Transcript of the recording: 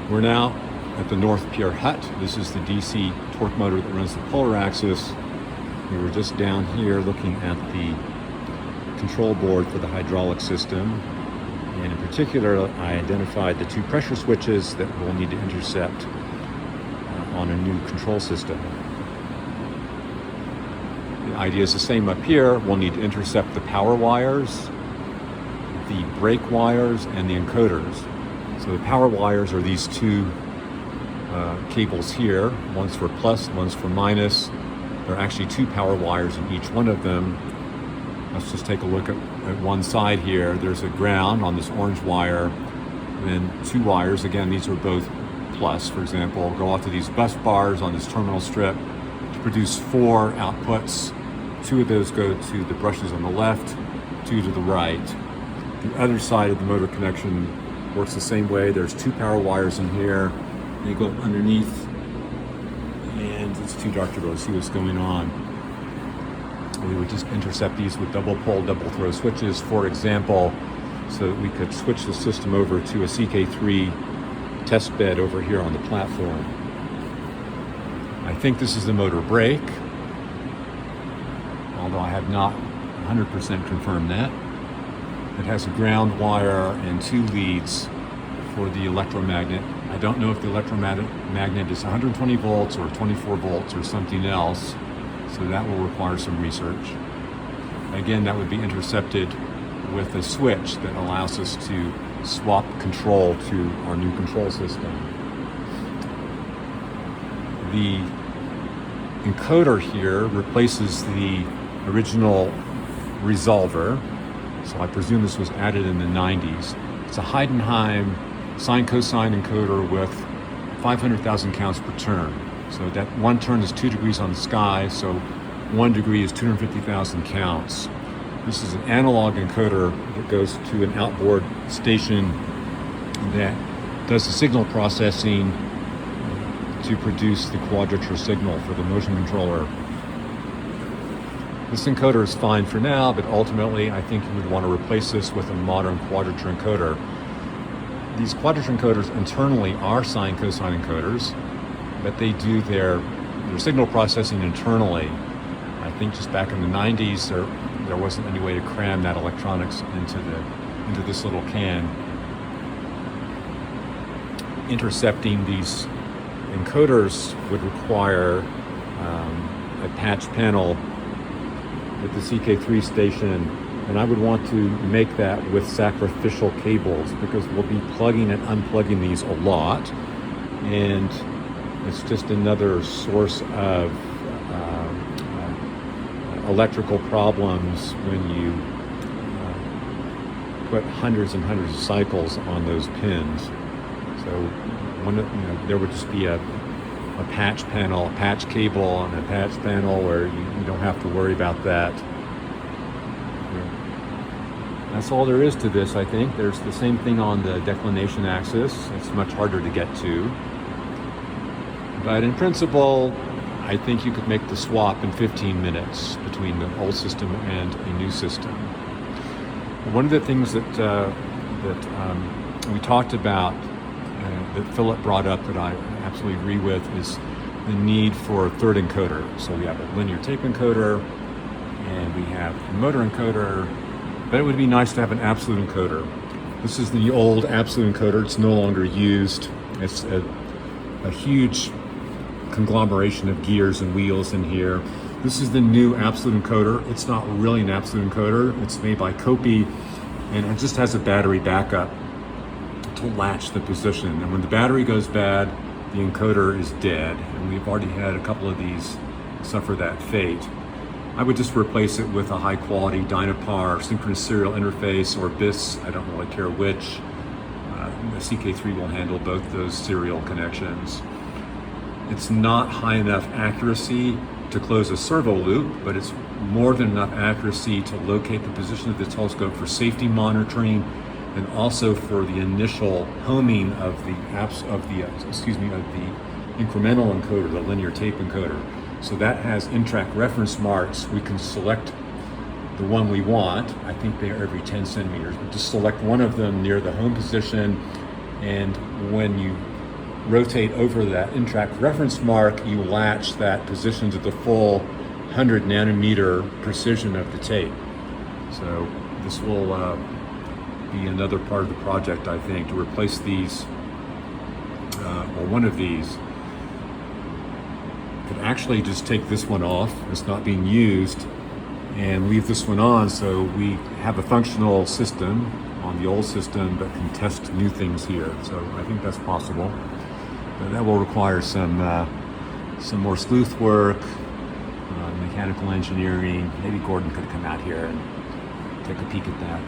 We're now at the North Pier Hut. This is the DC torque motor that runs the polar axis. We were just down here looking at the control board for the hydraulic system. And in particular, I identified the two pressure switches that we'll need to intercept on a new control system. The idea is the same up here. We'll need to intercept the power wires, the brake wires, and the encoders. So the power wires are these two cables here. One's for plus, one's for minus. There are actually two power wires in each one of them. Let's just take a look at one side here. There's a ground on this orange wire, then two wires. Again, these are both plus, for example, go off to these bus bars on this terminal strip to produce four outputs. Two of those go to the brushes on the left, two to the right. The other side of the motor connection works the same way. There's two power wires in here. They go underneath, and it's too dark to really see what's going on. We would just intercept these with double pole, double throw switches, for example, so that we could switch the system over to a CK3 test bed over here on the platform. I think this is the motor brake, although I have not 100% confirmed that. It has a ground wire and two leads for the electromagnet. I don't know if the electromagnet is 120 volts or 24 volts or something else, so that will require some research. Again, that would be intercepted with a switch that allows us to swap control to our new control system. The encoder here replaces the original resolver. So I presume this was added in the 90s. It's a Heidenheim sine-cosine encoder with 500,000 counts per turn. So that one turn is 2 degrees on the sky, so 1 degree is 250,000 counts. This is an analog encoder that goes to an outboard station that does the signal processing to produce the quadrature signal for the motion controller. This encoder is fine for now, but ultimately I think you would want to replace this with a modern quadrature encoder. These quadrature encoders internally are sine-cosine encoders, but they do their signal processing internally. I think just back in the 90s, there wasn't any way to cram that electronics into this little can. Intercepting these encoders would require a patch panel at the CK3 station, and I would want to make that with sacrificial cables because we'll be plugging and unplugging these a lot, and it's just another source of electrical problems when you put hundreds and hundreds of cycles on those pins. So there would just be a patch panel, a patch cable, and a patch panel where you don't have to worry about that. That's all there is to this, I think. There's the same thing on the declination axis. It's much harder to get to. But in principle, I think you could make the swap in 15 minutes between the old system and a new system. One of the things that we talked about, that Philip brought up that I absolutely agree with, is the need for a third encoder. So we have a linear tape encoder and we have a motor encoder, but it would be nice to have an absolute encoder. This is the old absolute encoder. It's no longer used. It's a huge conglomeration of gears and wheels in here. This is the new absolute encoder. It's not really an absolute encoder. It's made by Copy, and it just has a battery backup to latch the position. And when the battery goes bad, the encoder is dead. And we've already had a couple of these suffer that fate. I would just replace it with a high quality Dynapar synchronous serial interface or BIS, I don't really care which. The CK3 will handle both those serial connections. It's not high enough accuracy to close a servo loop, but it's more than enough accuracy to locate the position of the telescope for safety monitoring and also for the initial homing of the incremental encoder, the linear tape encoder. So that has in-track reference marks. We can select the one we want. I think they are every 10 centimeters, but just select one of them near the home position. And when you rotate over that in-track reference mark, you latch that position to the full 100 nanometer precision of the tape. So this will be another part of the project, I think, to replace these, or one of these. Could actually just take this one off, it's not being used, and leave this one on, so we have a functional system on the old system but can test new things here. So I think that's possible, but that will require some more sleuth work, mechanical engineering. Maybe Gordon could come out here and take a peek at that.